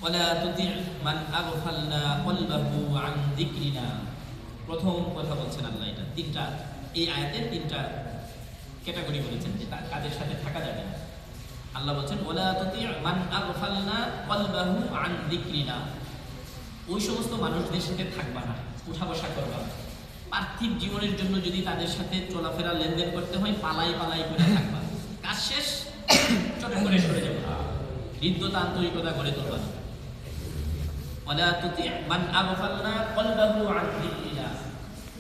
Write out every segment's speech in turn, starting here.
ওয়ালা তুতি মান আগফালনা কলবাহু আন যিকরিনা। প্রথম কথা বলছেন আল্লাহ, এটা তিনটা, এই আয়াতের তিনটা ক্যাটাগরি বলেছেন যে কাদের সাথে থাকা যাবে না। আল্লাহ বলছেন ওয়ালা তুতি মান আগফালনা কলবাহু আন যিকরিনা, ওই সমস্ত মানুষদের সাথে থাকবা না, উঠা বসা করবা না। পার্থিব জীবনের জন্য যদি তাদের সাথে চলাফেরা লেনদেন করতে হয়, পালাই পালাই করে থাকবা, কাজ শেষ চট করে সরে যাবে, হৃদ্যতা আন্তরিকতা গড়ে তুলবা না। ওয়ালা তুতি মান আগফালনা কলবাহু আন যিকরিনা,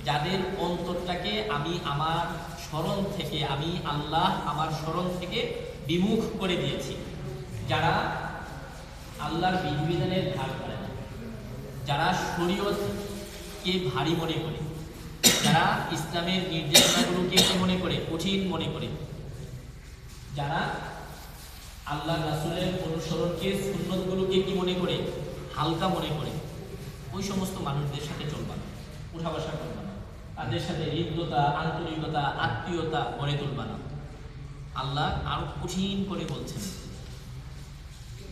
যাদের অন্তরটাকে আমি আমার স্মরণ থেকে, আমি আল্লাহ আমার স্মরণ থেকে বিমুখ করে দিয়েছি। যারা আল্লাহর বিধিবিধানের ধার করে না, যারা শরীয়তকে ভারী মনে করে, যারা ইসলামের নির্দেশনাগুলোকে মনে করে কঠিন মনে করে, যারা আল্লাহ রাসূলের অনুসরণকে সুন্নতগুলোকে কি মনে করে হালকা মনে করে, ওই সমস্ত মানুষদের সাথে চলবা না, উঠা বসা করবা না, তাদের সাথে হৃদ্যতা আন্তরিকতা আত্মীয়তা গড়ে তুলবা না। আল্লাহ আরো কঠিন করে বলছেন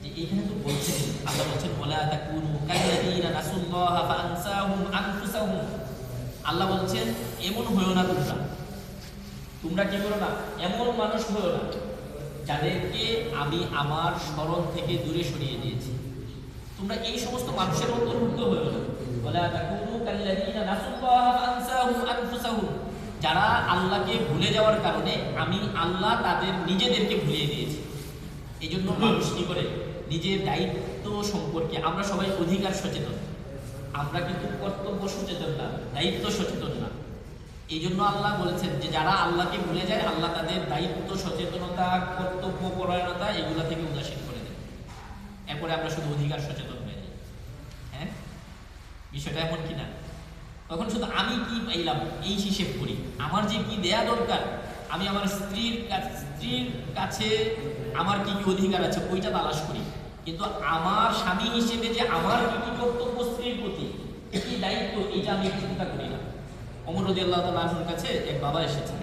যে এখানে তো বলছেন, আল্লাহ বলছেন ওয়ালা তাকুনু কাল্লাযীনা নাসুল্লাহা ফাআনসাহুম আনফুসাহুম। আল্লাহ বলছেন এমন হয়ো না, তোমরা কি করো না, এমন মানুষ হয়ো না যাদেরকে আমি আমার স্মরণ থেকে দূরে সরিয়ে দিয়েছি। তোমরা এই সমস্ত মানুষের অন্তর্ভুক্ত হয়ো না। ওয়ালা তাকুনু কাল্লাযীনা নাসুল্লাহা ফাআনসাহুম আনফুসাহুম, যারা আল্লাহকে ভুলে যাওয়ার কারণে আমি আল্লাহ তাদের নিজেদেরকে ভুলিয়ে দিয়েছি। এই জন্য মানুষ কি করে, নিজের দায়িত্ব সম্পর্কে, আমরা সবাই অধিকার সচেতন, আমরা কিন্তু কর্তব্য সচেতন না, দায়িত্ব সচেতন না। এই জন্য আল্লাহ বলেছেন যে যারা আল্লাহকে ভুলে যায়, আল্লাহ তাদের দায়িত্ব সচেতনতা কর্তব্য পরায়ণতা এগুলা থেকে উদাসীন করে দেয়। এরপরে আমরা শুধু অধিকার সচেতন হয়ে যাই। হ্যাঁ, বিষয়টা এমন কিনা, তখন শুধু আমি কি পাইলাম এই হিসেব করি, আমার যে কি দেয়া দরকার, আমি আমার স্ত্রীর কাছে আমার কি কি অধিকার আছে ওইটা তালাশ করি, কিন্তু আমার স্বামী হিসেবে যে আমার কি কি কর্তব্য স্ত্রীর প্রতি, কি দায়িত্ব, এটা আমি চিন্তা করি না। ওমর রাদিয়াল্লাহু তাআলা আনহুর কাছে এক বাবা এসেছেন,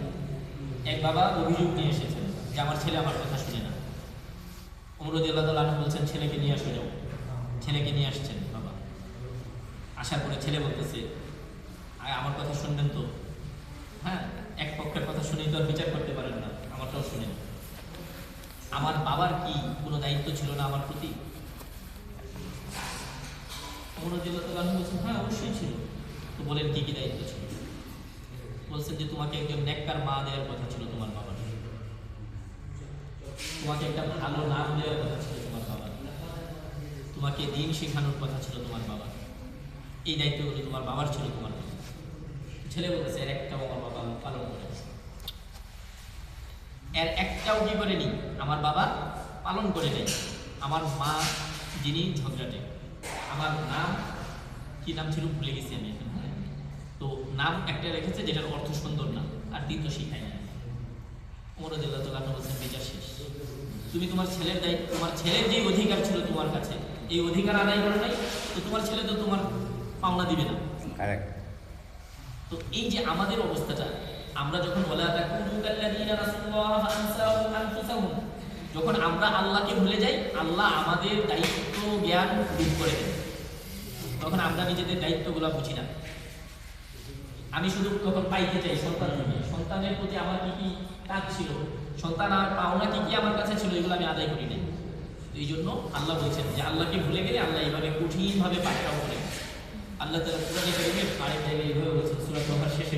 এক বাবা অভিযোগ নিয়ে এসেছেন যে আমার ছেলে আমার কথা শুনে না। ওমর রাদিয়াল্লাহু তাআলা আনহু বলছেন ছেলেকে নিয়ে আসো, যাও। ছেলেকে নিয়ে আসছেন বাবা, আসার পরে ছেলে বলতেছে আমার কথা শুনবেন তো। হ্যাঁ, এক পক্ষের কথা শুনেই তো আর বিচার করতে পারেন না, আমারটাও শুনেন। আমার বাবার কি কোনো দায়িত্ব ছিল না আমার প্রতি? ওমর রাদিয়াল্লাহু তাআলা বলছেন হ্যাঁ অবশ্যই ছিল। তো বলেন কি কি দায়িত্ব ছিল? বলছেন যে তোমাকে একজন নেককার মা দেওয়ার কথা ছিল তোমার বাবার, তোমাকে একটা ভালো নাম দেওয়ার কথা ছিল তোমার বাবার, তোমাকে দিন শেখানোর কথা ছিল তোমার বাবার। এই দায়িত্বগুলো তোমার বাবার ছিল তোমার প্রতি। ছেলে বলতেছে এর একটাও আমার বাবা পালন করে, এর একটাও কি করেনি আমার বাবা পালন করে নেই। আমার মা যিনি ঝগড়াটে, আমার নাম কি নাম ছিল ভুলে গেছি আমি, তো নাম একটা রেখেছে যেটার অর্থ সুন্দর না, আর দিন তো শিখাই না। ওমর রাদিয়াল্লাহু তাআলা বলছেন বিচার শেষ, তুমি তোমার ছেলের দায়িত্ব, তোমার ছেলের যে অধিকার ছিল তোমার কাছে, এই অধিকার আদায় করো নাই, তো তোমার ছেলে তো তোমার পাওনা দিবে না। তো এই যে আমাদের অবস্থাটা, আমরা যখন যখন আমরা আল্লাহকে ভুলে যাই, আল্লাহ আমাদের দায়িত্ব জ্ঞান দূর করে দেয়, তখন আমরা নিজেদের দায়িত্বগুলো বুঝি না। আমি শুধু তখন পাইতে চাই সন্তান থেকে, সন্তানের প্রতি আমার কি কি কাজ ছিল, সন্তান আর পাওনা কি কি আমার কাছে ছিল, এগুলো আমি আদায় করি নাই। এই জন্য আল্লাহ বলছেন যে আল্লাহকে ভুলে গেলে আল্লাহ এইভাবে কঠিনভাবে পাকড়াও করে। আল্লাহ তাআলা কুরআনে কারীমে আরেক জায়গায় এইভাবে বলছেন সূরা তহার শেষে